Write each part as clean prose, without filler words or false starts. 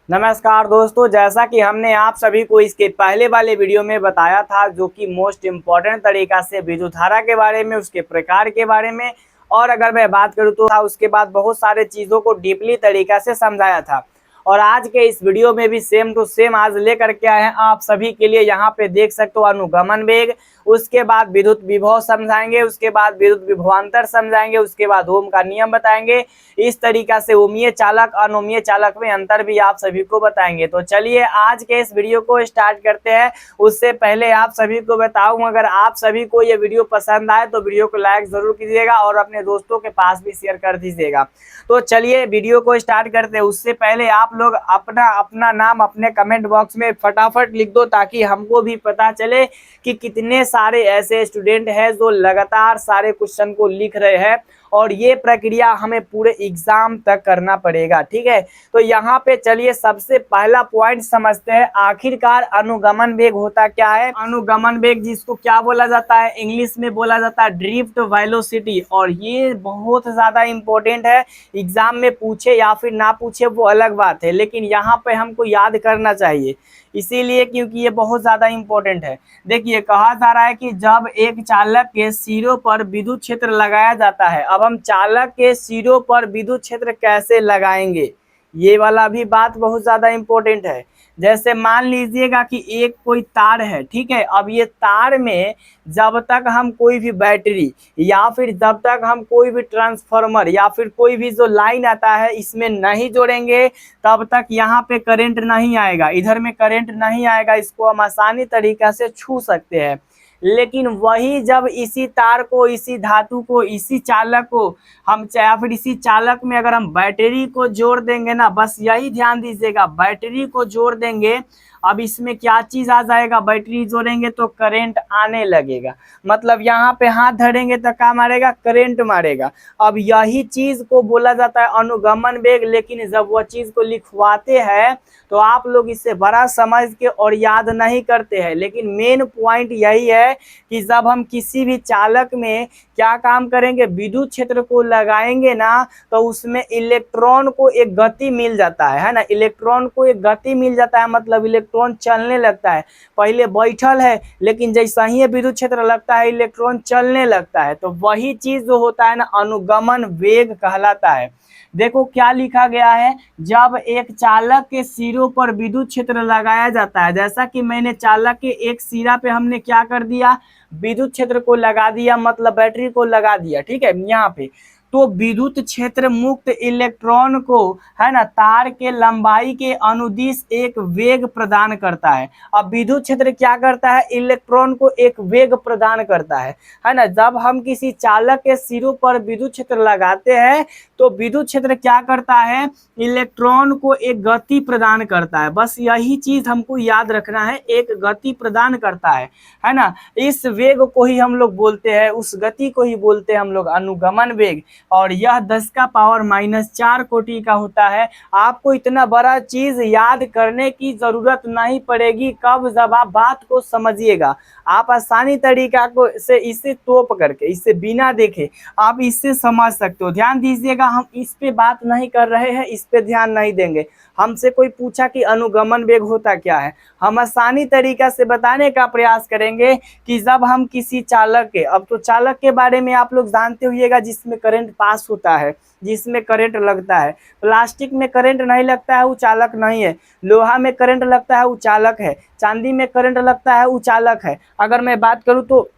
नमस्कार दोस्तों, जैसा कि हमने आप सभी को इसके पहले वाले वीडियो में बताया था, जो कि मोस्ट इम्पॉर्टेंट तरीका से विद्युत धारा के बारे में, उसके प्रकार के बारे में, और अगर मैं बात करूं तो उसके बाद बहुत सारे चीज़ों को डीपली तरीका से समझाया था। और आज के इस वीडियो में भी सेम टू सेम आज लेकर के आए हैं आप सभी के लिए। यहाँ पे देख सकते हो अनुगमन वेग, उसके बाद विद्युत विभव समझाएंगे, उसके बाद विद्युत विभवांतर समझाएंगे, उसके बाद ओम का नियम बताएंगे। इस तरीका से ओमीय चालक अनोमीय चालक में अंतर भी आप सभी को बताएंगे। तो चलिए आज के इस वीडियो को स्टार्ट करते हैं। उससे पहले आप सभी को बताऊं, अगर आप सभी को ये वीडियो पसंद आए तो वीडियो को लाइक जरूर कीजिएगा और अपने दोस्तों के पास भी शेयर कर दीजिएगा। तो चलिए वीडियो को स्टार्ट करते हैं। उससे पहले आप लोग अपना अपना नाम अपने कमेंट बॉक्स में फटाफट लिख दो, ताकि हमको भी पता चले कि कितने सारे ऐसे स्टूडेंट हैं जो लगातार सारे क्वेश्चन को लिख रहे हैं। और ये प्रक्रिया हमें पूरे एग्जाम तक करना पड़ेगा, ठीक है। तो यहाँ पे चलिए सबसे पहला पॉइंट समझते हैं, आखिरकार अनुगमन वेग होता क्या है। अनुगमन वेग जिसको क्या बोला जाता है, इंग्लिश में बोला जाता है ड्रिफ्ट वेलोसिटी। और ये बहुत ज्यादा इंपॉर्टेंट है, एग्जाम में पूछे या फिर ना पूछे वो अलग बात है, लेकिन यहाँ पे हमको याद करना चाहिए, इसीलिए क्योंकि ये बहुत ज्यादा इंपॉर्टेंट है। देखिए कहा जा रहा है कि जब एक चालक के सिरों पर विद्युत क्षेत्र लगाया जाता है। अब हम चालक के सिरों पर विद्युत क्षेत्र कैसे लगाएंगे, ये वाला भी बात बहुत ज्यादा इंपॉर्टेंट है। जैसे मान लीजिएगा कि एक कोई तार है, ठीक है। अब ये तार में जब तक हम कोई भी बैटरी या फिर जब तक हम कोई भी ट्रांसफार्मर या फिर कोई भी जो लाइन आता है इसमें नहीं जोड़ेंगे, तब तक यहाँ पे करंट नहीं आएगा, इधर में करंट नहीं आएगा। इसको हम आसानी तरीका से छू सकते हैं। लेकिन वही जब इसी तार को, इसी धातु को, इसी चालक को हम या फिर इसी चालक में अगर हम बैटरी को जोड़ देंगे ना, बस यही ध्यान दीजिएगा, बैटरी को जोड़ देंगे। अब इसमें क्या चीज आ जाएगा, बैटरी जोड़ेंगे तो करंट आने लगेगा। मतलब यहाँ पे हाथ धरेंगे तो क्या मारेगा, करंट मारेगा। अब यही चीज को बोला जाता है अनुगमन वेग। लेकिन जब वह चीज को लिखवाते हैं तो आप लोग इसे बड़ा समझ के और याद नहीं करते हैं। लेकिन मेन पॉइंट यही है कि जब हम किसी भी चालक में क्या काम करेंगे, विद्युत क्षेत्र को लगाएंगे ना, तो उसमें इलेक्ट्रॉन को एक गति मिल जाता है ना। इलेक्ट्रॉन को एक गति मिल जाता है, मतलब इलेक्ट्रॉन चलने लगता है। पहले बैठल है, लेकिन जैसा ही विद्युत क्षेत्र लगता है इलेक्ट्रॉन चलने लगता है। तो वही चीज जो होता है ना, अनुगमन वेग कहलाता है। देखो क्या लिखा गया है, जब एक चालक के सिरों पर विद्युत क्षेत्र लगाया जाता है, जैसा कि मैंने चालक के एक सिरा पे हमने क्या कर दिया, विद्युत क्षेत्र को लगा दिया, मतलब बैटरी को लगा दिया, ठीक है। यहाँ पे तो विद्युत क्षेत्र मुक्त इलेक्ट्रॉन को, है ना, तार के लंबाई के अनुदिश एक वेग प्रदान करता है। अब विद्युत क्षेत्र क्या करता है, इलेक्ट्रॉन को एक वेग प्रदान करता है ना। जब हम किसी चालक के सिरों पर विद्युत क्षेत्र लगाते हैं तो विद्युत क्षेत्र क्या करता है, इलेक्ट्रॉन को एक गति प्रदान करता है। बस यही चीज हमको याद रखना है, एक गति प्रदान करता है ना। इस वेग को ही हम लोग बोलते हैं, उस गति को ही बोलते हैं हम लोग अनुगमन वेग। और यह 10⁻⁴ कोटि का होता है। आपको इतना बड़ा चीज याद करने की जरूरत नहीं पड़ेगी, कब जब आप बात को समझिएगा। आप आसानी तरीका को से इसे तोप करके, इसे बिना देखे आप इससे समझ सकते हो। ध्यान दीजिएगा, हम इस पे बात नहीं कर रहे हैं, इस पे ध्यान नहीं देंगे। हमसे कोई पूछा कि अनुगमन वेग होता क्या है, हम आसानी तरीका से बताने का प्रयास करेंगे कि जब हम किसी चालक के, अब तो चालक के बारे में आप लोग जानते होइएगा, जिसमें करंट पास होता है, जिसमें करंट लगता है। प्लास्टिक में करंट नहीं लगता है, वो चालक नहीं है। लोहा में करंट लगता है, वो चालक है। चांदी में करंट लगता है, वो चालक है। अगर मैं बात करूँ तो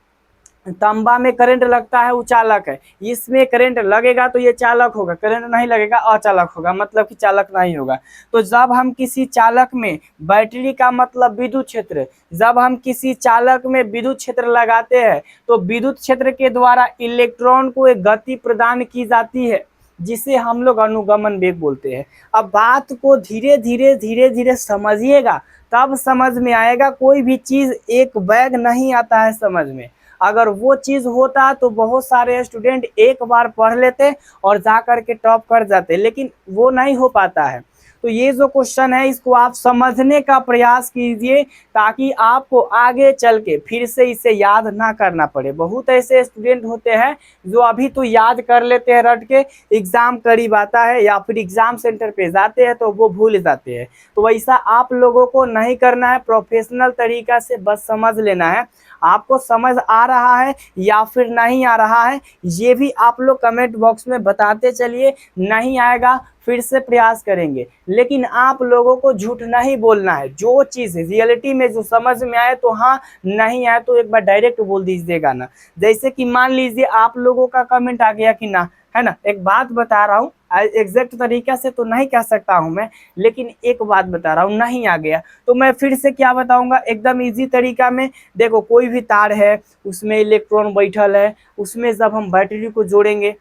तांबा में करंट लगता है, वो चालक है। इसमें करंट लगेगा तो ये चालक होगा, करंट नहीं लगेगा अचालक होगा, मतलब कि चालक नहीं होगा। तो जब हम किसी चालक में, बैटरी का मतलब विद्युत क्षेत्र, जब हम किसी चालक में विद्युत क्षेत्र लगाते हैं तो विद्युत क्षेत्र के द्वारा इलेक्ट्रॉन को एक गति प्रदान की जाती है, जिसे हम लोग अनुगमन वेग बोलते हैं। अब बात को धीरे धीरे समझिएगा, तब समझ में आएगा। कोई भी चीज एक बैग नहीं आता है समझ में। अगर वो चीज होता तो बहुत सारे स्टूडेंट एक बार पढ़ लेते और जा करके टॉप कर जाते, लेकिन वो नहीं हो पाता है। तो ये जो क्वेश्चन है इसको आप समझने का प्रयास कीजिए ताकि आपको आगे चल के फिर से इसे याद ना करना पड़े। बहुत ऐसे स्टूडेंट होते हैं जो अभी तो याद कर लेते हैं रट के, एग्जाम करीब आता है या फिर एग्जाम सेंटर पे जाते हैं तो वो भूल जाते हैं। तो वैसा आप लोगों को नहीं करना है, प्रोफेशनल तरीका से बस समझ लेना है। आपको समझ आ रहा है या फिर नहीं आ रहा है ये भी आप लोग कमेंट बॉक्स में बताते चलिए। नहीं आएगा फिर से प्रयास करेंगे, लेकिन आप लोगों को झूठ नहीं बोलना है। जो चीज़ रियलिटी में जो समझ में आए तो हाँ, नहीं आए तो एक बार डायरेक्ट बोल दीजिएगा ना। जैसे कि मान लीजिए आप लोगों का कमेंट आ गया कि ना, है ना, एक बात बता रहा हूँ, एग्जैक्ट तरीका से तो नहीं कह सकता हूँ मैं, लेकिन एक बात बता रहा हूँ, नहीं आ गया तो मैं फिर से क्या बताऊंगा एकदम इजी तरीका में। देखो कोई भी तार है उसमें इलेक्ट्रॉन बैठल है, उसमें जब हम बैटरी को जोड़ेंगे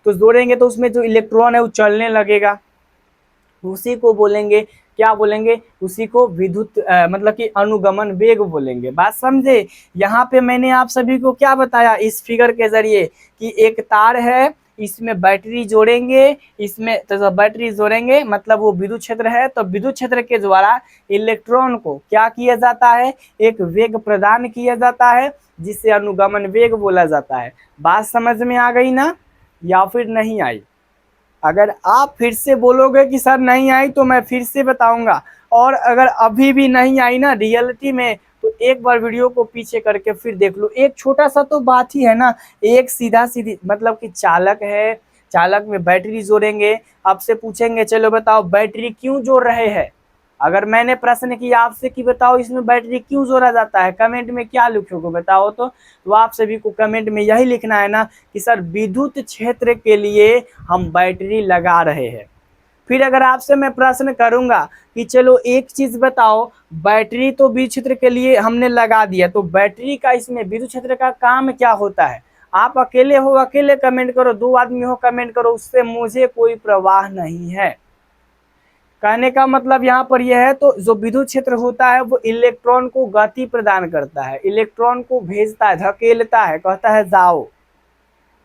तो उसमें जो इलेक्ट्रॉन है वो चलने लगेगा, उसी को बोलेंगे, क्या बोलेंगे, उसी को विद्युत मतलब कि अनुगमन वेग बोलेंगे। बात समझे। यहाँ पे मैंने आप सभी को क्या बताया इस फिगर के जरिए कि एक तार है, इसमें बैटरी जोड़ेंगे, इसमें तो बैटरी जोड़ेंगे मतलब वो विद्युत क्षेत्र है, तो विद्युत क्षेत्र के द्वारा इलेक्ट्रॉन को क्या किया जाता है, एक वेग प्रदान किया जाता है जिसे अनुगमन वेग बोला जाता है। बात समझ में आ गई ना या फिर नहीं आई? अगर आप फिर से बोलोगे कि सर नहीं आई तो मैं फिर से बताऊंगा, और अगर अभी भी नहीं आई ना रियलिटी में तो एक बार वीडियो को पीछे करके फिर देख लो। एक छोटा सा तो बात ही है ना, एक सीधा सीधी मतलब कि चालक है, चालक में बैटरी जोड़ेंगे, आपसे पूछेंगे चलो बताओ बैटरी क्यों जोड़ रहे हैं। अगर मैंने प्रश्न किया आपसे कि बताओ इसमें बैटरी क्यों जोड़ा जाता है, कमेंट में क्या लिखोगे बताओ तो आप सभी को कमेंट में यही लिखना है ना कि सर विद्युत क्षेत्र के लिए हम बैटरी लगा रहे हैं। फिर अगर आपसे मैं प्रश्न करूंगा कि चलो एक चीज बताओ, बैटरी तो विद्युत क्षेत्र के लिए हमने लगा दिया, तो बैटरी का इसमें विद्युत क्षेत्र का काम क्या होता है? आप अकेले हो अकेले कमेंट करो, दो आदमी हो कमेंट करो, उससे मुझे कोई परवाह नहीं है। कहने का मतलब यहाँ पर यह है, तो जो विद्युत क्षेत्र होता है वो इलेक्ट्रॉन को गति प्रदान करता है, इलेक्ट्रॉन को भेजता है, धकेलता है, कहता है जाओ,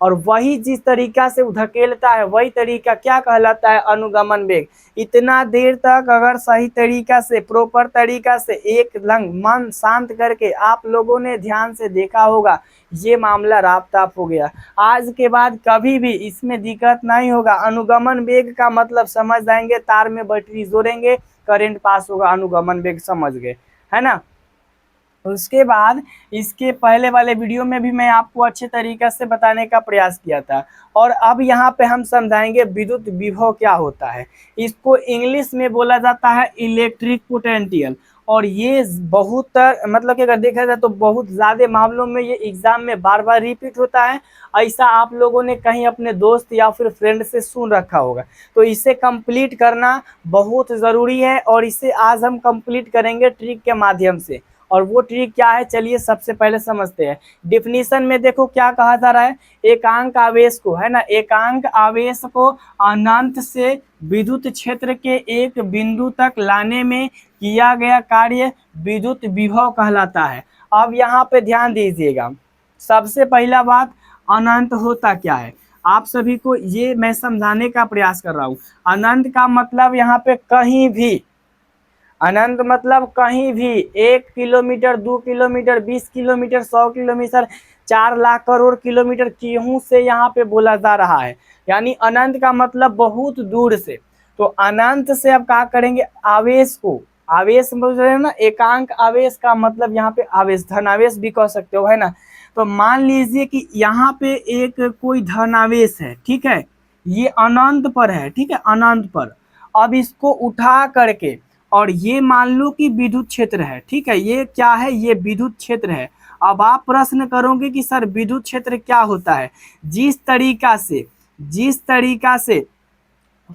और वही जिस तरीका से धकेलता है वही तरीका क्या कहलाता है, अनुगमन वेग। इतना देर तक अगर सही तरीका से प्रॉपर तरीका से एक लंग मन शांत करके आप लोगों ने ध्यान से देखा होगा, ये मामला राफ ताफ हो गया। आज के बाद कभी भी इसमें दिक्कत नहीं होगा। अनुगमन वेग का मतलब समझ जाएंगे, तार में बैटरी जोड़ेंगे करंट पास होगा, अनुगमन वेग समझ गए, है ना। उसके बाद इसके पहले वाले वीडियो में भी मैं आपको अच्छे तरीके से बताने का प्रयास किया था, और अब यहाँ पे हम समझाएंगे विद्युत विभव क्या होता है। इसको इंग्लिश में बोला जाता है इलेक्ट्रिक पोटेंशियल, और ये बहुत मतलब कि अगर देखा जाए तो बहुत ज़्यादा मामलों में ये एग्जाम में बार बार रिपीट होता है। ऐसा आप लोगों ने कहीं अपने दोस्त या फिर फ्रेंड से सुन रखा होगा, तो इसे कंप्लीट करना बहुत ज़रूरी है, और इसे आज हम कंप्लीट करेंगे ट्रिक के माध्यम से। और वो ट्रिक क्या है चलिए सबसे पहले समझते हैं। डिफिनीशन में देखो क्या कहा जा रहा है, एकांक आवेश को, है ना, एकांक आवेश को अनंत से विद्युत क्षेत्र के एक बिंदु तक लाने में किया गया कार्य विद्युत विभव कहलाता है। अब यहाँ पे ध्यान दीजिएगा, सबसे पहला बात, अनंत होता क्या है आप सभी को ये मैं समझाने का प्रयास कर रहा हूँ। अनंत का मतलब यहाँ पे कहीं भी, अनंत मतलब कहीं भी, 1 kilometre, 2 kilometre, 20 kilometre, 100 kilometre, 4 lakh crore kilometre क्यों से यहाँ पे बोला जा रहा है, यानी अनंत का मतलब बहुत दूर से। तो अनंत से अब क्या करेंगे, आवेश को, आवेश बोल रहे हैं ना, एकांक आवेश का मतलब यहाँ पे आवेश, धनावेश भी कह सकते हो, है ना। तो मान लीजिए कि यहाँ पे एक कोई धनावेश है, ठीक है, ये अनंत पर है, ठीक है, अनंत पर। अब इसको उठा करके, और ये मान लो कि विद्युत क्षेत्र है, ठीक है, ये क्या है, ये विद्युत क्षेत्र है। अब आप प्रश्न करोगे कि सर विद्युत क्षेत्र क्या होता है। जिस तरीका से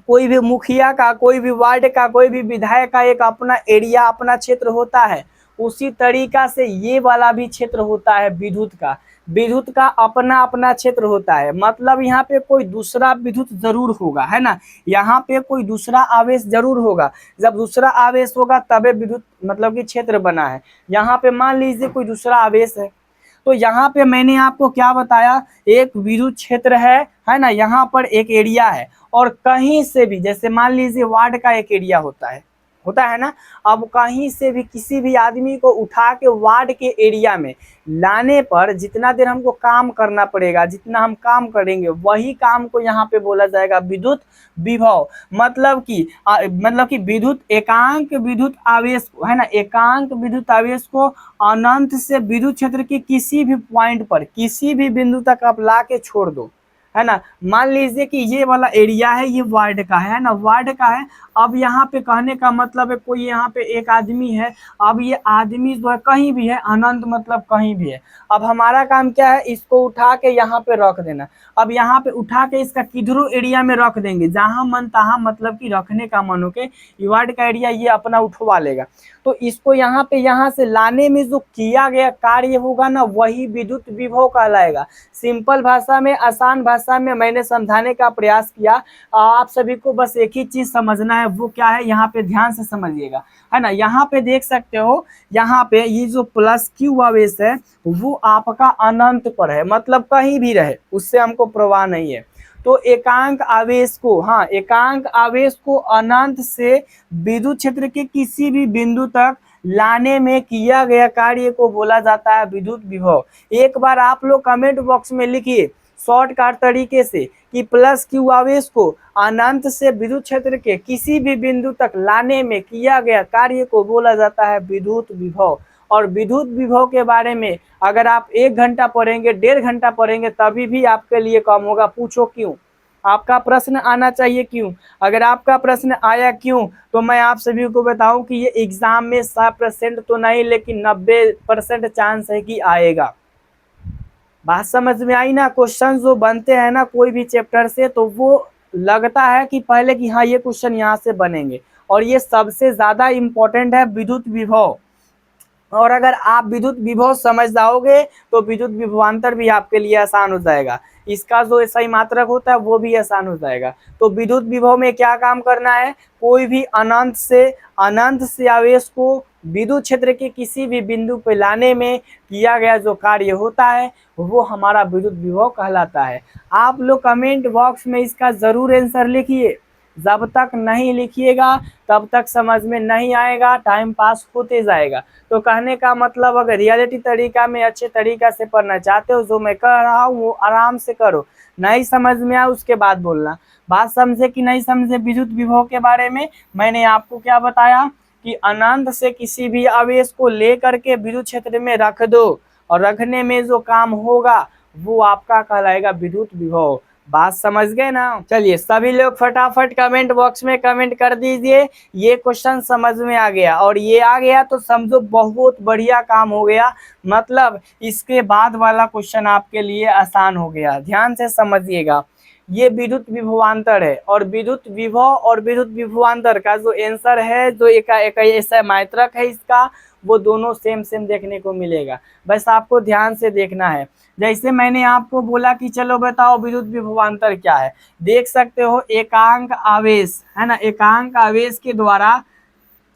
कोई भी मुखिया का, कोई भी वार्ड का, कोई भी विधायक का एक अपना एरिया, अपना क्षेत्र होता है, उसी तरीका से ये वाला भी क्षेत्र होता है विद्युत का। विद्युत का अपना अपना क्षेत्र होता है, मतलब यहाँ पे कोई दूसरा विद्युत जरूर होगा, है ना, यहाँ पे कोई दूसरा आवेश जरूर होगा। जब दूसरा आवेश होगा तबे विद्युत मतलब कि क्षेत्र बना है। यहाँ पे मान लीजिए कोई दूसरा आवेश है, तो यहाँ पे मैंने आपको क्या बताया, एक विद्युत क्षेत्र है ना, यहाँ पर एक एरिया है और कहीं से भी, जैसे मान लीजिए वार्ड का एक एरिया होता है ना, अब कहीं से भी किसी भी आदमी को उठा के वार्ड के एरिया में लाने पर जितना देर हमको काम करना पड़ेगा, जितना हम काम करेंगे वही काम को यहाँ पे बोला जाएगा विद्युत विभव। मतलब कि विद्युत एकांक विद्युत आवेश को, है ना, एकांक विद्युत आवेश को अनंत से विद्युत क्षेत्र के किसी भी पॉइंट पर, किसी भी बिंदु तक आप ला के छोड़ दो, है ना। मान लीजिए कि ये वाला एरिया है, ये वार्ड का है ना, वार्ड का है। अब यहाँ पे कहने का मतलब है कोई यहाँ पे एक आदमी है, अब ये आदमी जो है कहीं भी है, अनंत मतलब कहीं भी है। अब हमारा काम क्या है, इसको उठा के यहाँ पे रख देना। अब यहाँ पे उठा के इसका किधरों एरिया में रख देंगे, जहां मन तहां, मतलब कि रखने का मन हो के ये वार्ड का एरिया ये अपना उठवा लेगा। तो इसको यहाँ पे, यहाँ से लाने में जो किया गया कार्य होगा ना, वही विद्युत विभव कहलाएगा। सिंपल भाषा में, आसान भाषा में मैंने समझाने का प्रयास किया। आप सभी को बस एक ही चीज समझना है, वो क्या है, यहाँ पे ध्यान से समझिएगा, है ना। यहाँ पे देख सकते हो, यहाँ पे ये जो प्लस क्यू आवेश है वो आपका अनंत पर है, मतलब कहीं भी रहे उससे हमको परवाह नहीं है। तो एकांक आवेश को, हाँ, एकांक आवेश को अनंत से विद्युत क्षेत्र के किसी भी बिंदु तक लाने में किया गया कार्य को बोला जाता है विद्युत विभव। एक बार आप लोग कमेंट बॉक्स में लिखिए शॉर्टकट तरीके से कि प्लस क्यू आवेश को अनंत से विद्युत क्षेत्र के किसी भी बिंदु तक लाने में किया गया कार्य को बोला जाता है विद्युत विभव। और विद्युत विभव के बारे में अगर आप 1 घंटा पढ़ेंगे, 1.5 घंटा पढ़ेंगे, तभी भी आपके लिए कम होगा। पूछो क्यों? आपका प्रश्न आना चाहिए क्यों? अगर आपका प्रश्न आया क्यों, तो मैं आप सभी को बताऊं कि ये एग्जाम में 100% तो नहीं, लेकिन 90% चांस है कि आएगा। बात समझ में आई ना? क्वेश्चन जो बनते हैं ना कोई भी चैप्टर से, तो वो लगता है कि पहले कि हाँ ये क्वेश्चन यहाँ से बनेंगे, और ये सबसे ज्यादा इम्पोर्टेंट है विद्युत विभव। और अगर आप विद्युत विभव समझ जाओगे तो विद्युत विभवांतर भी आपके लिए आसान हो जाएगा। इसका जो सही मात्रक होता है वो भी आसान हो जाएगा। तो विद्युत विभव में क्या काम करना है, कोई भी अनंत से आवेश को विद्युत क्षेत्र के किसी भी बिंदु पर लाने में किया गया जो कार्य होता है वो हमारा विद्युत विभव कहलाता है। आप लोग कमेंट बॉक्स में इसका जरूर आंसर लिखिए। जब तक नहीं लिखिएगा तब तक समझ में नहीं आएगा, टाइम पास होते जाएगा। तो कहने का मतलब, अगर रियलिटी तरीका में अच्छे तरीका से पढ़ना चाहते हो, जो मैं कह रहा हूँ वो आराम से करो। नहीं समझ में आए उसके बाद बोलना। बात समझे कि नहीं समझे? विद्युत विभव के बारे में मैंने आपको क्या बताया कि अनंत से किसी भी आवेश को लेकर के विद्युत क्षेत्र में रख दो, और रखने में जो काम होगा वो आपका कहलाएगा विद्युत विभव। बात समझ गए ना? चलिए सभी लोग फटाफट कमेंट बॉक्स में कमेंट कर दीजिए ये क्वेश्चन समझ में आ गया। और ये आ गया तो समझो बहुत बढ़िया काम हो गया, मतलब इसके बाद वाला क्वेश्चन आपके लिए आसान हो गया। ध्यान से समझिएगा, ये विद्युत विभवांतर है, और विद्युत विभव और विद्युत विभवांतर का जो आंसर है, जो एक ऐसा मात्रक है इसका, वो दोनों सेम देखने को मिलेगा। बस आपको ध्यान से देखना है। जैसे मैंने आपको बोला कि चलो बताओ विद्युत विभवांतर क्या है, देख सकते हो एकांक आवेश, है ना, एकांक आवेश के द्वारा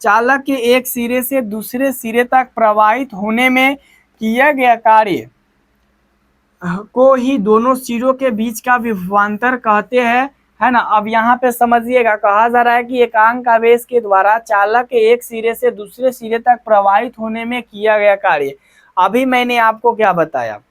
चालक के एक सिरे से दूसरे सिरे तक प्रवाहित होने में किया गया कार्य को ही दोनों सिरों के बीच का विभवांतर कहते हैं, है ना। अब यहाँ पे समझिएगा, कहा जा रहा है कि एकांक आवेश के द्वारा चालक के एक सिरे से दूसरे सिरे तक प्रवाहित होने में किया गया कार्य। अभी मैंने आपको क्या बताया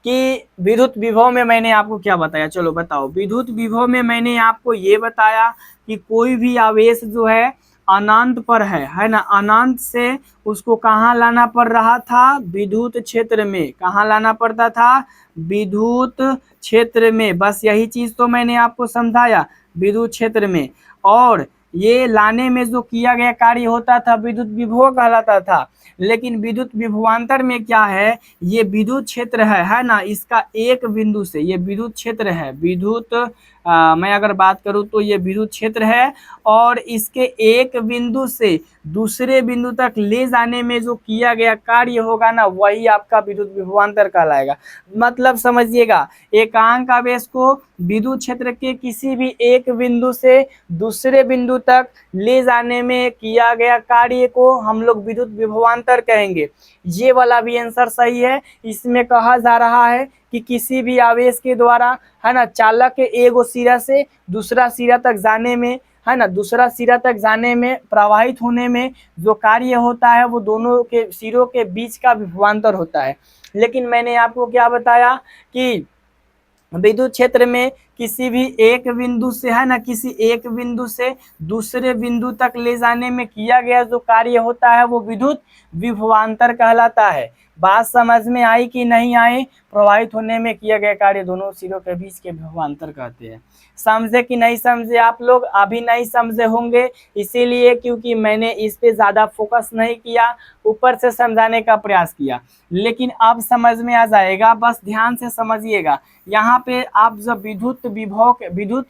कि विद्युत विभव में मैंने आपको क्या बताया, चलो बताओ। विद्युत विभव में मैंने आपको ये बताया कि कोई भी आवेश जो है अनंत पर है ना, अनंत से उसको कहाँ लाना पड़ रहा था, विद्युत क्षेत्र में। कहाँ लाना पड़ता था? विद्युत क्षेत्र में। बस यही चीज तो मैंने आपको समझाया, विद्युत क्षेत्र में। और ये लाने में जो किया गया कार्य होता था विद्युत विभव कहलाता था। लेकिन विद्युत विभवांतर में क्या है, ये विद्युत क्षेत्र है ना, इसका एक बिंदु से, ये विद्युत क्षेत्र है, विद्युत मैं अगर बात करूं तो ये विद्युत क्षेत्र है, और इसके एक बिंदु से दूसरे बिंदु तक ले जाने में जो किया गया कार्य होगा ना, वही आपका विद्युत विभवांतर कहलाएगा। मतलब समझिएगा, एकांक आवेश को विद्युत क्षेत्र के किसी भी एक बिंदु से दूसरे बिंदु तक ले जाने में किया गया कार्य को हम लोग विद्युत विभवांतर कहेंगे। ये वाला भी आंसर सही है। इसमें कहा जा रहा है कि किसी भी आवेश के द्वारा, है ना, चालक के एगो सिरा से दूसरा सिरा तक जाने में, है ना, दूसरा सिरा तक जाने में, प्रवाहित होने में जो कार्य होता है वो दोनों के सिरों के बीच का विभवांतर होता है। लेकिन मैंने आपको क्या बताया कि विद्युत क्षेत्र में किसी भी एक बिंदु से, है ना, किसी एक बिंदु से दूसरे बिंदु तक ले जाने में किया गया जो कार्य होता है वो विद्युत विभवांतर कहलाता है। बात समझ में आई कि नहीं आई? प्रवाहित होने में किया गया कार्य दोनों सिरों के बीच के विभवांतर कहते हैं। समझे कि नहीं समझे आप लोग? अभी नहीं समझे होंगे, इसीलिए क्योंकि मैंने इस पे ज़्यादा फोकस नहीं किया, ऊपर से समझाने का प्रयास किया। लेकिन अब समझ में आ जाएगा, बस ध्यान से समझिएगा। यहाँ पे आप जब विद्युत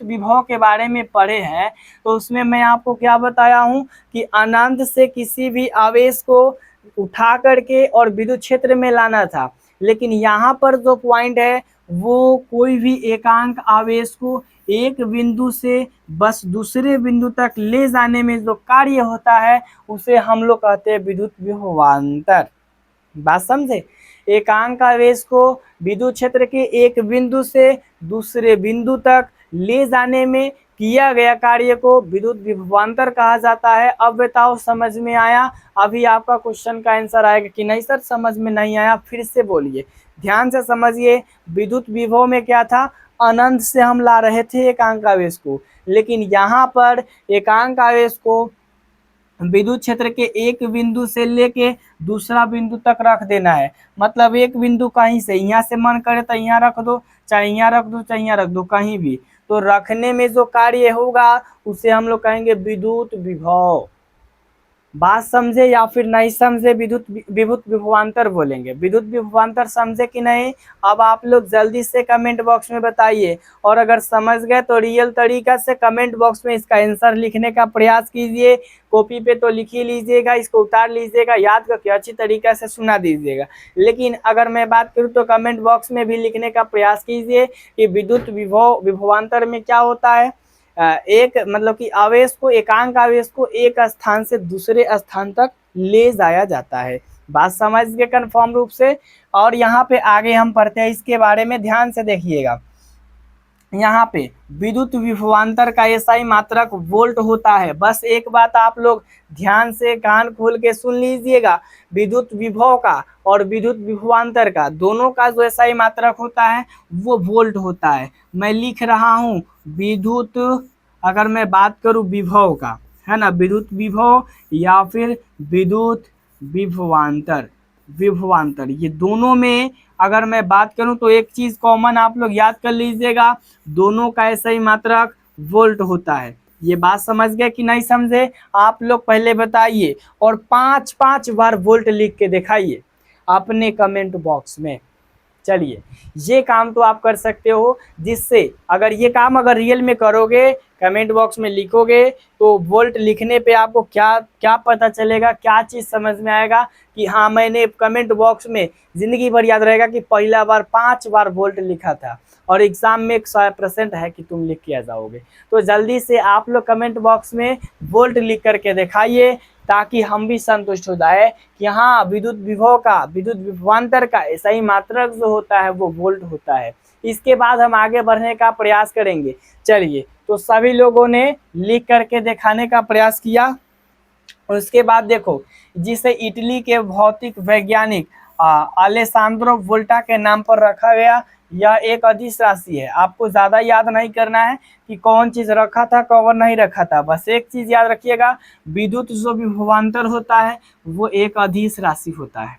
विभव के बारे में पढ़े हैं तो उसमें मैं आपको क्या बताया हूँ कि अनंत से किसी भी आवेश को उठा करके और विद्युत क्षेत्र में लाना था। लेकिन यहाँ पर जो पॉइंट है वो कोई भी एकांक आवेश को एक बिंदु से बस दूसरे बिंदु तक ले जाने में जो कार्य होता है उसे हम लोग कहते हैं विद्युत विभवांतर। बात समझे? एकांक आवेश को विद्युत क्षेत्र के एक बिंदु से दूसरे बिंदु तक ले जाने में किया गया कार्य को विद्युत विभवांतर कहा जाता है। अब बताओ समझ में आया? अभी आपका क्वेश्चन का आंसर आएगा कि नहीं सर समझ में नहीं आया, फिर से बोलिए, ध्यान से समझिए। विद्युत विभव में क्या था? अनंत से हम ला रहे थे एकांक आवेश को, लेकिन यहाँ पर एकांक आवेश को विद्युत क्षेत्र के एक बिंदु से लेके दूसरा बिंदु तक रख देना है। मतलब एक बिंदु कहीं से, यहाँ से मन करे तो यहाँ रख दो, चाहे यहाँ रख दो, चाहे यहाँ रख दो, कहीं भी। तो रखने में जो कार्य होगा उसे हम लोग कहेंगे विद्युत विभव। बात समझे या फिर नहीं समझे? विद्युत विभवांतर बोलेंगे। विद्युत विभवांतर समझे कि नहीं? अब आप लोग जल्दी से कमेंट बॉक्स में बताइए, और अगर समझ गए तो रियल तरीका से कमेंट बॉक्स में इसका आंसर लिखने का प्रयास कीजिए। कॉपी पे तो लिख ही लीजिएगा, इसको उतार लीजिएगा, याद करके अच्छी तरीके से सुना दीजिएगा। लेकिन अगर मैं बात करूँ तो कमेंट बॉक्स में भी लिखने का प्रयास कीजिए कि विद्युत विभवांतर में क्या होता है। एक मतलब कि आवेश को, एकांक आवेश को एक स्थान से दूसरे स्थान तक ले जाया जाता है। बात समझ गए कन्फर्म रूप से? और यहाँ पे आगे हम पढ़ते हैं इसके बारे में, ध्यान से देखिएगा। यहाँ पे विद्युत विभवांतर का एसआई मात्रक वोल्ट होता है। बस एक बात आप लोग ध्यान से कान खोल के सुन लीजिएगा, विद्युत विभव का और विद्युत विभवांतर का दोनों का जो एसआई मात्रक होता है वो वोल्ट होता है। मैं लिख रहा हूँ विद्युत, अगर मैं बात करूँ विभव का, है ना, विद्युत विभव या फिर विद्युत विभवांतर, ये दोनों में अगर मैं बात करूं तो एक चीज कॉमन आप लोग याद कर लीजिएगा, दोनों का ऐसा ही मात्रक वोल्ट होता है। ये बात समझ गए कि नहीं समझे? आप लोग पहले बताइए और 5-5 बार वोल्ट लिख के दिखाइए अपने कमेंट बॉक्स में। चलिए, ये काम तो आप कर सकते हो, जिससे अगर ये काम अगर रियल में करोगे, कमेंट बॉक्स में लिखोगे, तो वोल्ट लिखने पे आपको क्या क्या पता चलेगा, क्या चीज़ समझ में आएगा कि हाँ मैंने कमेंट बॉक्स में ज़िंदगी भर याद रहेगा कि पहला बार 5 बार वोल्ट लिखा था, और एग्ज़ाम में 100% है कि तुम लिख के आ जाओगे। तो जल्दी से आप लोग कमेंट बॉक्स में वोल्ट लिख करके दिखाइए, ताकि हम भी संतुष्ट हो जाए कि हाँ विद्युत विभव का, विद्युत विभवांतर का ऐसा ही मात्रक जो होता है वो वोल्ट होता है। इसके बाद हम आगे बढ़ने का प्रयास करेंगे। चलिए, तो सभी लोगों ने लिख करके दिखाने का प्रयास किया। उसके बाद देखो, जिसे इटली के भौतिक वैज्ञानिक अलेसांद्रो वोल्टा के नाम पर रखा गया, यह एक अदिश राशि है। आपको ज़्यादा याद नहीं करना है कि कौन चीज़ रखा था कौन नहीं रखा था, बस एक चीज़ याद रखिएगा, विद्युत जो विभवांतर होता है वो एक अदिश राशि होता है।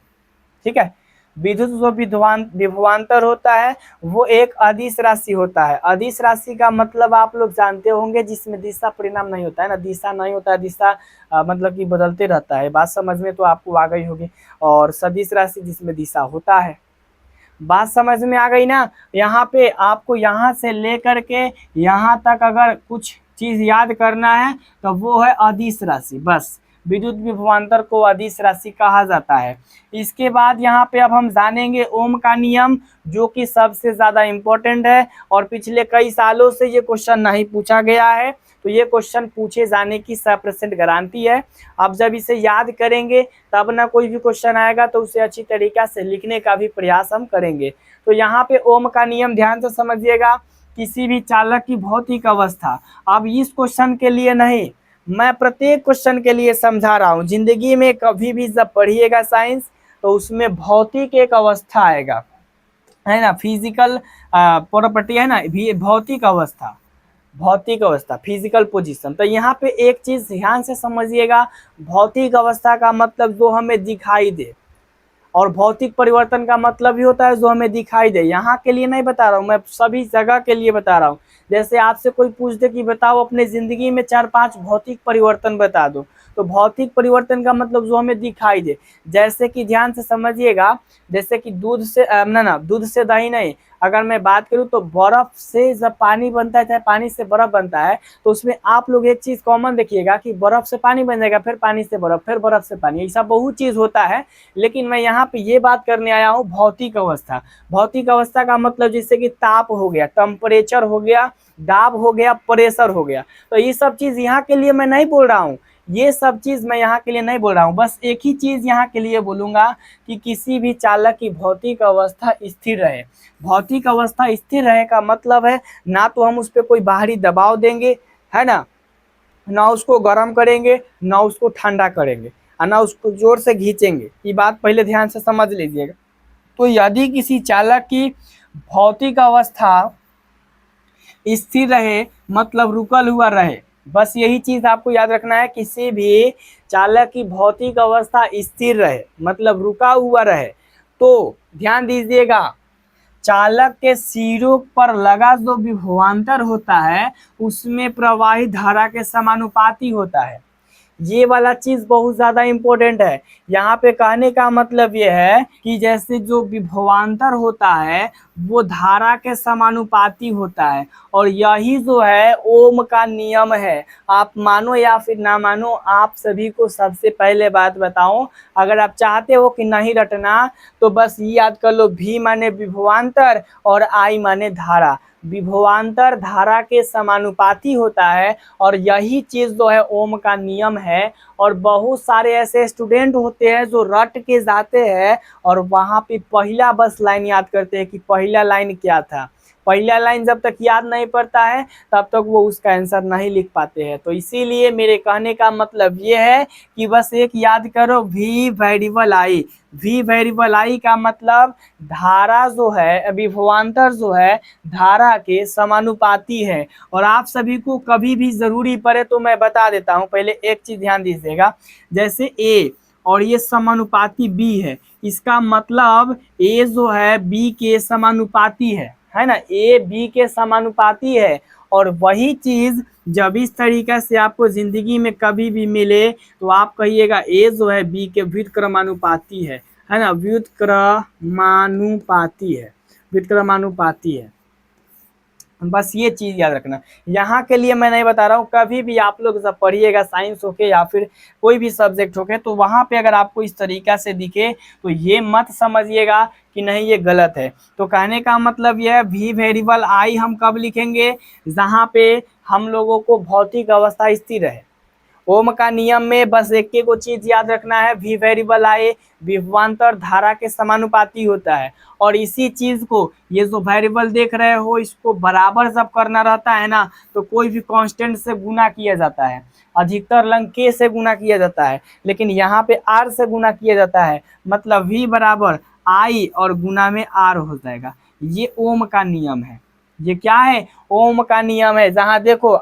ठीक है, विद्युत जो विभवांतर होता है वो एक अदिश राशि होता है। अदिश राशि का मतलब आप लोग जानते होंगे, जिसमें दिशा परिणाम नहीं होता है ना, दिशा नहीं होता है, दिशा मतलब कि बदलते रहता है। बात समझ में तो आपको आ गई होगी। और सदिश राशि जिसमें दिशा होता है। बात समझ में आ गई ना। यहाँ पे आपको यहाँ से लेकर के यहाँ तक अगर कुछ चीज याद करना है तो वो है अदिश राशि। बस विद्युत विभवांतर को अदिश राशि कहा जाता है। इसके बाद यहाँ पे अब हम जानेंगे ओम का नियम, जो कि सबसे ज्यादा इम्पोर्टेंट है और पिछले कई सालों से ये क्वेश्चन नहीं पूछा गया है, तो ये क्वेश्चन पूछे जाने की 100% गारंटी है। अब जब इसे याद करेंगे तब ना कोई भी क्वेश्चन आएगा तो उसे अच्छी तरीका से लिखने का भी प्रयास हम करेंगे। तो यहाँ पे ओम का नियम ध्यान से समझिएगा, किसी भी चालक की भौतिक अवस्था, अब इस क्वेश्चन के लिए नहीं, मैं प्रत्येक क्वेश्चन के लिए समझा रहा हूँ। जिंदगी में कभी भी जब पढ़िएगा साइंस तो उसमें भौतिक एक अवस्था आएगा, है ना, फिजिकल प्रॉपर्टी है ना, भौतिक अवस्था, भौतिक अवस्था फिजिकल पोजीशन। तो यहाँ पे एक चीज ध्यान से समझिएगा, भौतिक अवस्था का मतलब जो हमें दिखाई दे, और भौतिक परिवर्तन का मतलब भी होता है जो हमें दिखाई दे। यहाँ के लिए नहीं बता रहा हूँ, मैं सभी जगह के लिए बता रहा हूँ। जैसे आपसे कोई पूछ दे कि बताओ अपने जिंदगी में 4-5 भौतिक परिवर्तन बता दो, तो भौतिक परिवर्तन का मतलब जो हमें दिखाई दे। जैसे कि ध्यान से समझिएगा, जैसे कि दूध से दूध से दही नहीं, अगर मैं बात करूं तो बर्फ से जब पानी बनता है, चाहे पानी से बर्फ बनता है, तो उसमें आप लोग एक चीज कॉमन देखिएगा कि बर्फ से पानी बन जाएगा, फिर पानी से बर्फ, फिर बर्फ से पानी, ऐसा बहुत चीज होता है। लेकिन मैं यहाँ पे ये बात करने आया हूँ भौतिक अवस्था। भौतिक अवस्था का मतलब जैसे कि ताप हो गया, टेम्परेचर हो गया, दाब हो गया, प्रेशर हो गया। तो ये सब चीज यहाँ के लिए मैं नहीं बोल रहा हूँ, ये सब चीज मैं यहाँ के लिए नहीं बोल रहा हूँ। बस एक ही चीज यहाँ के लिए बोलूंगा कि किसी भी चालक की भौतिक अवस्था स्थिर रहे। भौतिक अवस्था स्थिर रहे का मतलब है ना तो हम उस पर कोई बाहरी दबाव देंगे, है ना उसको गर्म करेंगे, ना उसको ठंडा करेंगे, और ना उसको जोर से खींचेंगे। ये बात पहले ध्यान से समझ लीजिएगा। तो यदि किसी चालक की भौतिक अवस्था स्थिर रहे मतलब रुकल हुआ रहे, बस यही चीज आपको याद रखना है। किसी भी चालक की भौतिक अवस्था स्थिर रहे मतलब रुका हुआ रहे, तो ध्यान दीजिएगा, चालक के सिरों पर लगा जो विभवांतर होता है उसमें प्रवाहित धारा के समानुपाती होता है। ये वाला चीज बहुत ज्यादा इंपॉर्टेंट है। यहाँ पे कहने का मतलब ये है कि जैसे जो विभवांतर होता है वो धारा के समानुपाती होता है, और यही जो है ओम का नियम है। आप मानो या फिर ना मानो, आप सभी को सबसे पहले बात बताऊं, अगर आप चाहते हो कि नहीं रटना तो बस ये याद कर लो, V माने विभवांतर और I माने धारा। विभवांतर धारा के समानुपाती होता है, और यही चीज जो है ओम का नियम है। और बहुत सारे ऐसे स्टूडेंट होते हैं जो रट के जाते हैं और वहां पे पहला बस लाइन याद करते हैं कि पहला लाइन क्या था। पहला लाइन जब तक याद नहीं पड़ता है तब तक वो उसका आंसर नहीं लिख पाते हैं। तो इसीलिए मेरे कहने का मतलब ये है कि बस एक याद करो, V variable I। V variable I का मतलब धारा जो है, विभवांतर जो है धारा के समानुपाती है। और आप सभी को कभी भी जरूरी पड़े तो मैं बता देता हूं, पहले एक चीज ध्यान दीजिएगा। जैसे A और ये समानुपाती B है, इसका मतलब A जो है B के समानुपाती है ना, A B के समानुपाती है। और वही चीज जब इस तरीके से आपको जिंदगी में कभी भी मिले तो आप कहिएगा A जो है B के व्युत्क्रमानुपाती है ना, व्युत्क्रमानुपाती है, व्युत्क्रमानुपाती है। बस ये चीज याद रखना। यहाँ के लिए मैं नहीं बता रहा हूँ, कभी भी आप लोग जब पढ़िएगा साइंस होके या फिर कोई भी सब्जेक्ट होके, तो वहाँ पे अगर आपको इस तरीका से दिखे तो ये मत समझिएगा कि नहीं ये गलत है। तो कहने का मतलब यह है, V वेरिएबल I हम कब लिखेंगे, जहाँ पे हम लोगों को भौतिक अवस्था स्थिर है। ओम का नियम में बस एक को चीज याद रखना है, V वेरिएबल I विभवांतर धारा के समानुपाती होता है। और इसी चीज को, ये जो वेरिएबल देख रहे हो, इसको बराबर जब करना रहता है ना तो कोई भी कांस्टेंट से गुना किया जाता है। अधिकतर लंग K से गुना किया जाता है, लेकिन यहाँ पे R से गुना किया जाता है। मतलब V बराबर I और गुना में R हो जाएगा। ये ओम का नियम है। ये क्या है, ओम का नियम है। जहां देखो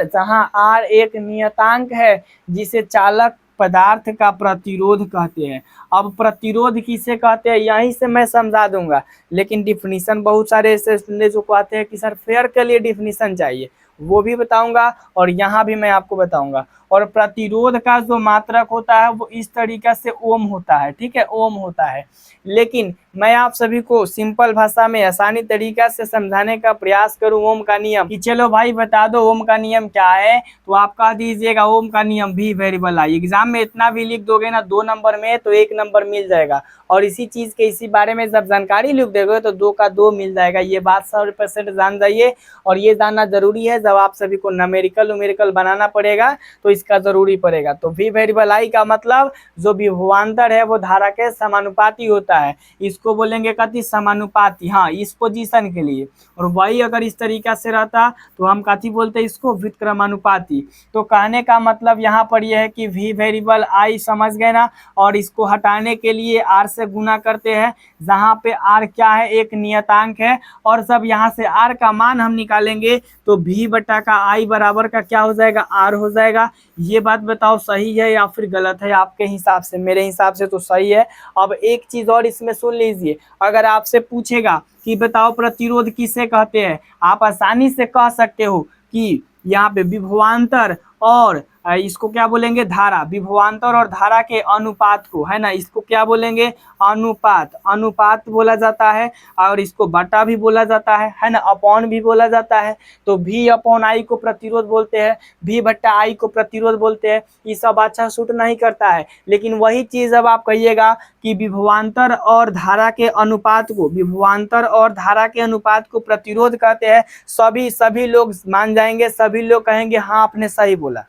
जहां R एक नियतांक है जिसे चालक पदार्थ का प्रतिरोध कहते हैं। अब प्रतिरोध किसे कहते हैं यहीं से मैं समझा दूंगा, लेकिन डिफिनीशन बहुत सारे ऐसे जो कहते हैं कि सर फेयर के लिए डिफिनीशन चाहिए, वो भी बताऊंगा और यहाँ भी मैं आपको बताऊंगा। और प्रतिरोध का जो मात्रक होता है वो इस तरीके से ओम होता है, ठीक है, ओम होता है। लेकिन मैं आप सभी को सिंपल भाषा में आसानी तरीका से समझाने का प्रयास करूं ओम का नियम, कि चलो भाई बता दो ओम का नियम क्या है, तो आप कह दीजिएगा ओम का नियम भी वेरिएबल आई। एग्जाम में इतना भी लिख दोगे ना 2 नंबर में तो 1 नंबर मिल जाएगा, और इसी चीज के इसी बारे में जब जानकारी लिख दोगे तो 2 का 2 मिल जाएगा। ये बात 100% जान जाइए, और ये जानना जरूरी है जब आप सभी को न्यूमेरिकल बनाना पड़ेगा तो इसका जरूरी पड़ेगा। तो वी वेरिएबल आई का मतलब जो विभवांतर है वो धारा के समानुपाती होता है, इसको बोलेंगे कथी, समानुपाती, हाँ, इस पोजीशन के लिए। और वही अगर इस तरीका से रहता तो हम कथी बोलते हैं, इसको व्युत्क्रमानुपाती। तो कहने का मतलब यहाँ पर यह है कि वी वेरिएबल आई समझ गए ना, और इसको हटाने के लिए आर से गुना करते हैं, जहाँ पे आर क्या है, एक नियतांक है, और जब यहाँ से आर का मान हम निकालेंगे तो भी बटा का आई बराबर का क्या हो जाएगा, आर हो जाएगा। ये बात बताओ सही है या फिर गलत है आपके हिसाब से? मेरे हिसाब से तो सही है। अब एक चीज और इसमें सुन लीजिए, अगर आपसे पूछेगा कि बताओ प्रतिरोध किसे कहते हैं, आप आसानी से कह सकते हो कि यहाँ पे विभवांतर और इसको क्या बोलेंगे, धारा, विभवांतर और धारा के अनुपात को, है ना, इसको क्या बोलेंगे, अनुपात, अनुपात बोला जाता है, और इसको बटा भी बोला जाता है ना, अपॉन भी बोला जाता है। तो भी अपॉन आई को प्रतिरोध बोलते हैं, भी बट्टा आई को प्रतिरोध बोलते हैं। ये सब अच्छा सूट नहीं करता है, लेकिन वही चीज अब आप कहिएगा कि विभवांतर और धारा के अनुपात को, विभवांतर और धारा के अनुपात को प्रतिरोध कहते हैं, सभी लोग मान जाएंगे, सभी लोग कहेंगे हाँ आपने सही बोला।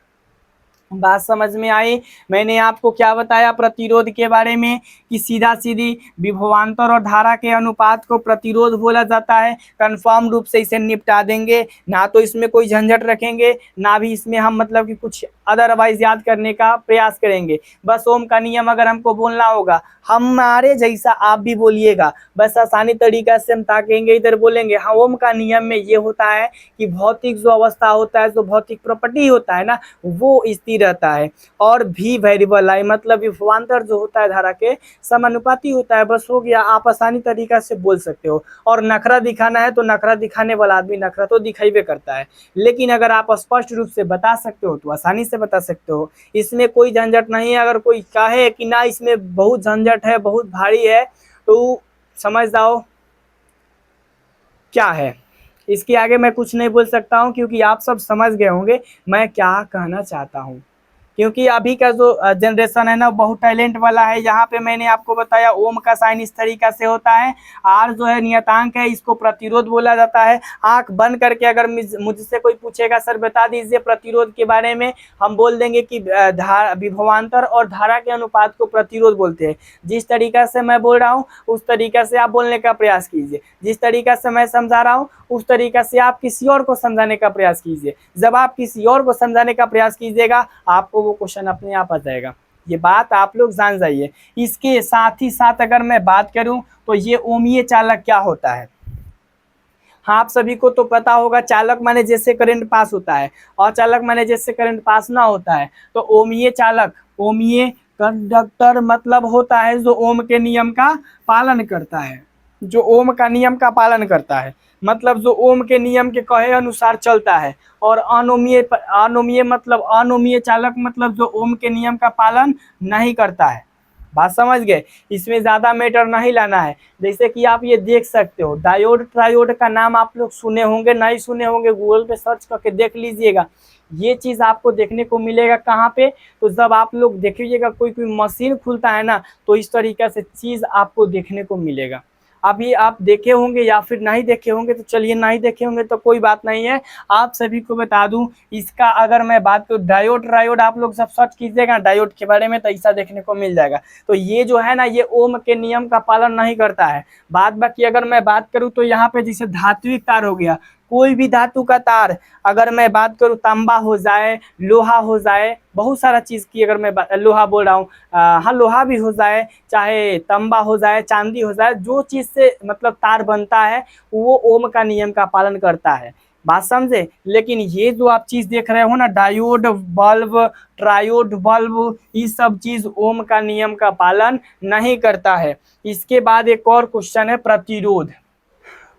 बात समझ में आई? मैंने आपको क्या बताया प्रतिरोध के बारे में, कि सीधा सीधी विभवांतर और धारा के अनुपात को प्रतिरोध बोला जाता है। कंफर्म रूप से इसे निपटा देंगे, ना तो इसमें कोई झंझट रखेंगे, ना भी इसमें हम मतलब कि कुछ अदरवाइज याद करने का प्रयास करेंगे। बस ओम का नियम अगर हमको बोलना होगा, हमारे जैसा आप भी बोलिएगा, बस आसानी तरीका से हम ताकेंगे इधर बोलेंगे हाँ ओम का नियम में ये होता है कि भौतिक जो अवस्था होता है, जो भौतिक प्रॉपर्टी होता है ना, वो स्थिर रहता है। और भी वेरिएबल आई मतलब विभवांतर जो होता है धारा के समानुपाती होता है। बस हो गया, आप आसानी तरीका से बोल सकते हो। और नखरा दिखाना है तो नखरा दिखाने वाला आदमी नखरा तो दिखाई करता है, लेकिन अगर आप स्पष्ट रूप से बता सकते हो तो आसानी से बता सकते हो, इसमें कोई झंझट नहीं है। अगर कोई कहे कि ना इसमें बहुत झंझट है, बहुत भारी है, तो समझ जाओ क्या है। इसके आगे मैं कुछ नहीं बोल सकता हूं, क्योंकि आप सब समझ गए होंगे मैं क्या कहना चाहता हूं। क्योंकि अभी का जो जनरेशन है ना बहुत टैलेंट वाला है। यहाँ पे मैंने आपको बताया ओम का साइन इस तरीका से होता है, आर जो है नियतांक है, इसको प्रतिरोध बोला जाता है। आंख बंद करके अगर मुझसे कोई पूछेगा सर बता दीजिए प्रतिरोध के बारे में, हम बोल देंगे कि विभवांतर और धारा के अनुपात को प्रतिरोध बोलते हैं। जिस तरीका से मैं बोल रहा हूँ उस तरीका से आप बोलने का प्रयास कीजिए, जिस तरीका से मैं समझा रहा हूँ उस तरीका से आप किसी और को समझाने का प्रयास कीजिए। जब आप किसी और को समझाने का प्रयास कीजिएगा आपको वो क्वेश्चन अपने आप आ जाएगा। ये बात आप लोग जान जाइए। इसके साथ ही साथ अगर मैं बात करूं तो ये ओमीय चालक क्या होता है, हाँ आप सभी को तो पता होगा। चालक माने जैसे करंट पास होता है, और चालक माने जैसे करंट पास ना होता है। तो ओमीय चालक, ओमीय कंडक्टर मतलब होता है जो ओम के नियम का पालन करता है, जो ओम का नियम का पालन करता है, मतलब जो ओम के नियम के कहे अनुसार चलता है। और अनोमीय मतलब अनोमीय चालक मतलब जो ओम के नियम का पालन नहीं करता है। बात समझ गए? इसमें ज्यादा मैटर नहीं लाना है। जैसे कि आप ये देख सकते हो डायोड ट्रायोड का नाम आप लोग सुने होंगे, नहीं सुने होंगे गूगल पे सर्च करके देख लीजिएगा। ये चीज आपको देखने को मिलेगा कहाँ पे, तो जब आप लोग देखिएगा कोई मशीन खुलता है ना, तो इस तरीके से चीज आपको देखने को मिलेगा। अभी आप देखे होंगे या फिर नहीं देखे होंगे, तो चलिए नहीं देखे होंगे तो कोई बात नहीं है, आप सभी को बता दूं। इसका अगर मैं बात करूं डायोड ट्रायोड, आप लोग सब सर्च कीजिएगा डायोड के बारे में तो ऐसा देखने को मिल जाएगा। तो ये जो है ना ये ओम के नियम का पालन नहीं करता है। बाद बाकी अगर मैं बात करूं तो यहाँ पे जैसे धात्विक तार हो गया, कोई भी धातु का तार, अगर मैं बात करूं तांबा हो जाए, लोहा हो जाए, बहुत सारा चीज की अगर मैं लोहा बोल रहा हूँ, हाँ लोहा भी हो जाए, चाहे तांबा हो जाए, चांदी हो जाए, जो चीज से मतलब तार बनता है वो ओम का नियम का पालन करता है। बात समझे? लेकिन ये जो आप चीज देख रहे हो ना डायोड बल्ब, ट्रायोड बल्ब, ये सब चीज ओम का नियम का पालन नहीं करता है। इसके बाद एक और क्वेश्चन है प्रतिरोध।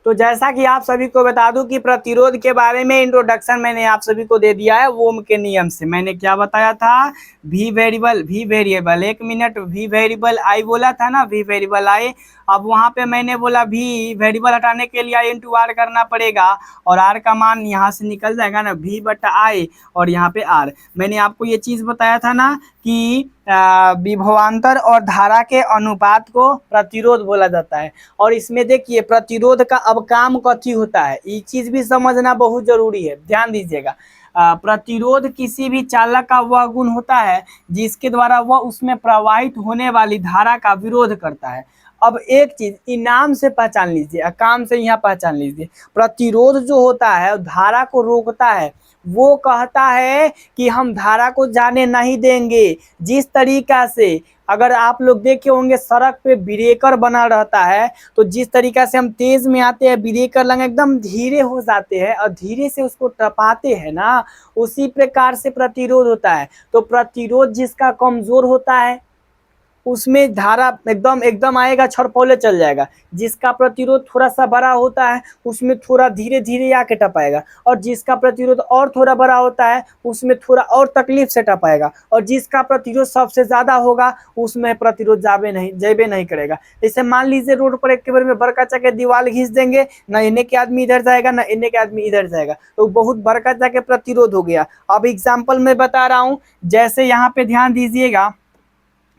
तो जैसा कि आप सभी को बता दूं कि प्रतिरोध के बारे में इंट्रोडक्शन मैंने आप सभी को दे दिया है ओम के नियम से। मैंने क्या बताया था, वी वेरिएबल, एक मिनट, वी वेरिएबल आई बोला था ना, वी वेरिएबल आई। अब वहां पे मैंने बोला वी वेरिएबल हटाने के लिए आई इंटू आर करना पड़ेगा, और आर का मान यहाँ से निकल जाएगा ना, वी बटा आई, और यहाँ पे आर। मैंने आपको ये चीज बताया था ना कि विभवांतर और धारा के अनुपात को प्रतिरोध बोला जाता है। और इसमें देखिए प्रतिरोध का अब काम कथी होता है, ये चीज भी समझना बहुत जरूरी है, ध्यान दीजिएगा। प्रतिरोध किसी भी चालक का वह गुण होता है जिसके द्वारा वह उसमें प्रवाहित होने वाली धारा का विरोध करता है। अब एक चीज इनाम से पहचान लीजिए, काम से यहाँ पहचान लीजिए। प्रतिरोध जो होता है धारा को रोकता है, वो कहता है कि हम धारा को जाने नहीं देंगे। जिस तरीका से अगर आप लोग देखे होंगे सड़क पे ब्रेकर बना रहता है, तो जिस तरीका से हम तेज में आते हैं ब्रेकर लगे एकदम धीरे हो जाते हैं और धीरे से उसको टपाते हैं ना, उसी प्रकार से प्रतिरोध होता है। तो प्रतिरोध जिसका कमजोर होता है उसमें धारा एकदम एकदम आएगा, छड़पौले चल जाएगा। जिसका प्रतिरोध थोड़ा सा बड़ा होता है उसमें थोड़ा धीरे धीरे आके टपाएगा, और जिसका प्रतिरोध और थोड़ा बड़ा होता है उसमें थोड़ा और तकलीफ से टपाएगा, और जिसका प्रतिरोध सबसे ज्यादा होगा उसमें प्रतिरोध जेबे नहीं करेगा। जैसे मान लीजिए रोड पर एक बार में बड़का के दीवार घिस देंगे, ना इन्हें के आदमी इधर जाएगा ना इन्हें के आदमी इधर जाएगा, तो बहुत बड़का के प्रतिरोध हो गया। अब एग्जाम्पल मैं बता रहा हूँ, जैसे यहाँ पे ध्यान दीजिएगा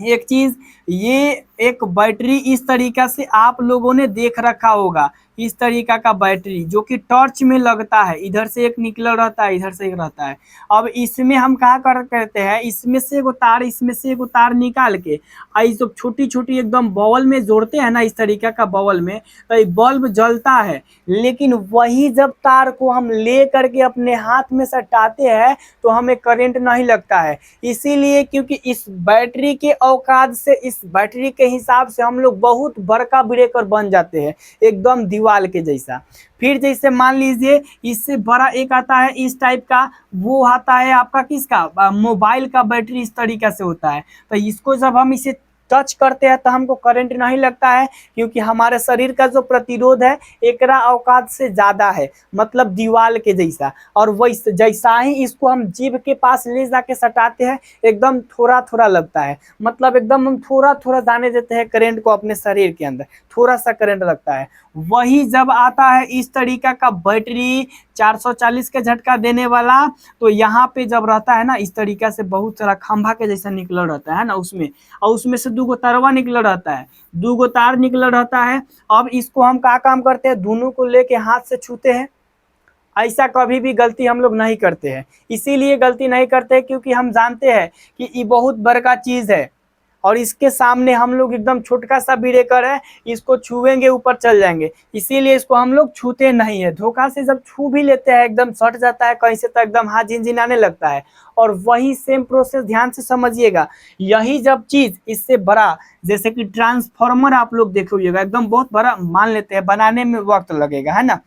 एक चीज, ये एक बैटरी इस तरीका से आप लोगों ने देख रखा होगा, इस तरीका का बैटरी जो कि टॉर्च में लगता है, इधर से एक निकल रहता है इधर से एक रहता है। अब इसमें हम क्या करते हैं, इसमें से एक तार इसमें से एक तार निकाल के इस छोटी छोटी एकदम बॉल में जोड़ते हैं ना, इस तरीका का बॉल में, तो ये बल्ब जलता है। लेकिन वही जब तार को हम ले करके अपने हाथ में सटाते हैं तो हमें करंट नहीं लगता है, इसीलिए क्योंकि इस बैटरी के औकात से, इस बैटरी के हिसाब से हम लोग बहुत बड़का ब्रेकर बन जाते हैं, एकदम दीवार के जैसा। फिर जैसे मान लीजिए इससे बड़ा एक आता है इस टाइप का, वो आता है आपका किसका, मोबाइल का बैटरी इस तरीका से होता है। तो इसको जब हम इसे टच करते हैं तो हमको करंट नहीं लगता है, क्योंकि हमारे शरीर का जो प्रतिरोध है एकरा औकात से ज्यादा है, मतलब दीवार के जैसा। और वैसे जैसा ही इसको हम जीभ के पास ले जाके सटाते हैं एकदम थोड़ा थोड़ा लगता है, मतलब एकदम हम थोड़ा थोड़ा जाने देते हैं करंट को अपने शरीर के अंदर, थोड़ा सा करंट लगता है। वही जब आता है इस तरीका का बैटरी 440 के झटका देने वाला, तो यहाँ पे जब रहता है ना इस तरीका से बहुत सारा खंभा के जैसा निकल रहता है ना उसमें, और उसमें से दूगो तारवा निकल रहता है, दूगो तार निकल रहता है। अब इसको हम क्या काम करते हैं, दोनों को लेके हाथ से छूते हैं। ऐसा कभी भी गलती हम लोग नहीं करते हैं, इसीलिए गलती नहीं करते क्योंकि हम जानते हैं कि ये बहुत बड़का चीज है, और इसके सामने हम लोग एकदम छोटका सा ब्रेकर है, इसको छुएंगे ऊपर चल जाएंगे, इसीलिए इसको हम लोग छूते नहीं है। धोखा से जब छू भी लेते हैं एकदम सट जाता है कहीं से, तो एकदम हाथ झिनझिनाने लगता है। और वही सेम प्रोसेस ध्यान से समझिएगा, यही जब चीज इससे बड़ा, जैसे कि ट्रांसफार्मर आप लोग देखिएगा एकदम बहुत बड़ा मान लेते हैं, बनाने में वक्त लगेगा है ना,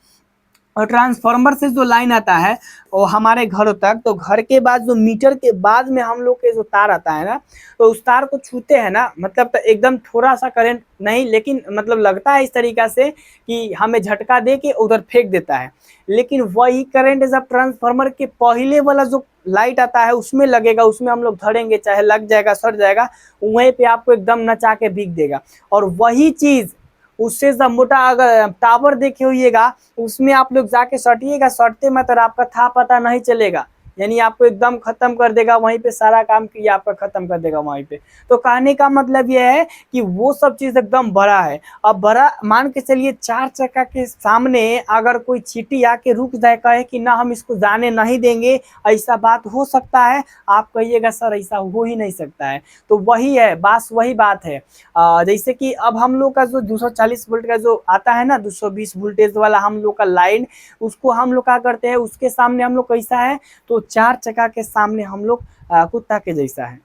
और ट्रांसफार्मर से जो लाइन आता है वो हमारे घरों तक, तो घर के बाद जो मीटर के बाद में हम लोग के जो तार आता है ना, तो उस तार को छूते हैं ना, मतलब तो एकदम थोड़ा सा करंट नहीं, लेकिन मतलब लगता है इस तरीका से कि हमें झटका दे के उधर फेंक देता है। लेकिन वही करंट जब ट्रांसफार्मर के पहले वाला जो लाइट आता है उसमें लगेगा, उसमें हम लोग धरेंगे चाहे लग जाएगा सड़ जाएगा, वहीं पे आपको एकदम नचा के भीग देगा। और वही चीज उससे जब मोटा अगर टावर देखे होइएगा उसमें आप लोग जाके सटिएगा, सटते मतलब आपका था पता नहीं चलेगा, यानी आपको एकदम खत्म कर देगा वहीं पे, सारा काम किया आपका खत्म कर देगा वहीं पे। तो कहने का मतलब यह है कि वो सब चीज एकदम बड़ा है। अब बड़ा मान के चलिए 4 चक्का के सामने अगर कोई चींटी आके रुक जाए, कहे कि ना हम इसको जाने नहीं देंगे, ऐसा बात हो सकता है? आप कहिएगा सर ऐसा हो ही नहीं सकता है। तो वही है बस, वही बात है। जैसे कि अब हम लोग का जो 240 वोल्ट का जो आता है ना, 220 वोल्टेज वाला हम लोग का लाइन, उसको हम लोग क्या करते हैं, उसके सामने हम लोग कैसा है, तो 4 चक्का के सामने हम लोग कुत्ता के जैसा है।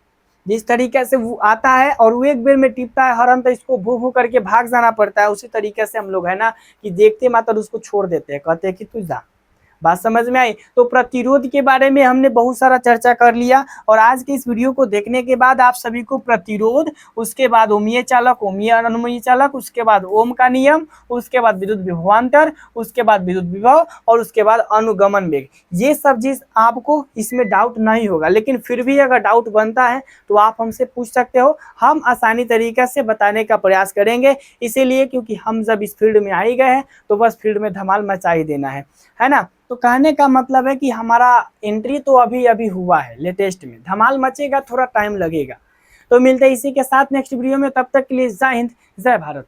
जिस तरीके से वो आता है और वो एक बेर में टिपता है हॉर्न, तो इसको भू भू करके भाग जाना पड़ता है, उसी तरीके से हम लोग है ना कि देखते मात्र उसको छोड़ देते हैं, कहते हैं कि तू जा, बात समझ में आई। तो प्रतिरोध के बारे में हमने बहुत सारा चर्चा कर लिया और आज के इस वीडियो को देखने के बाद आप सभी को प्रतिरोध, उसके बाद ओमीय चालक, ओमीय अनुमीय चालक, उसके बाद ओम का नियम, उसके बाद विद्युत विभवांतर, उसके बाद विद्युत विभव और उसके बाद अनुगमन वेग, ये सब चीज आपको इसमें डाउट नहीं होगा। लेकिन फिर भी अगर डाउट बनता है तो आप हमसे पूछ सकते हो, हम आसानी तरीके से बताने का प्रयास करेंगे। इसीलिए क्योंकि हम जब इस फील्ड में आ ही गए हैं तो बस फील्ड में धमाल मचा ही देना है ना। तो कहने का मतलब है कि हमारा एंट्री तो अभी अभी हुआ है लेटेस्ट में, धमाल मचेगा, थोड़ा टाइम लगेगा। तो मिलते हैं इसी के साथ नेक्स्ट वीडियो में, तब तक के लिए जय हिंद, जय भारत।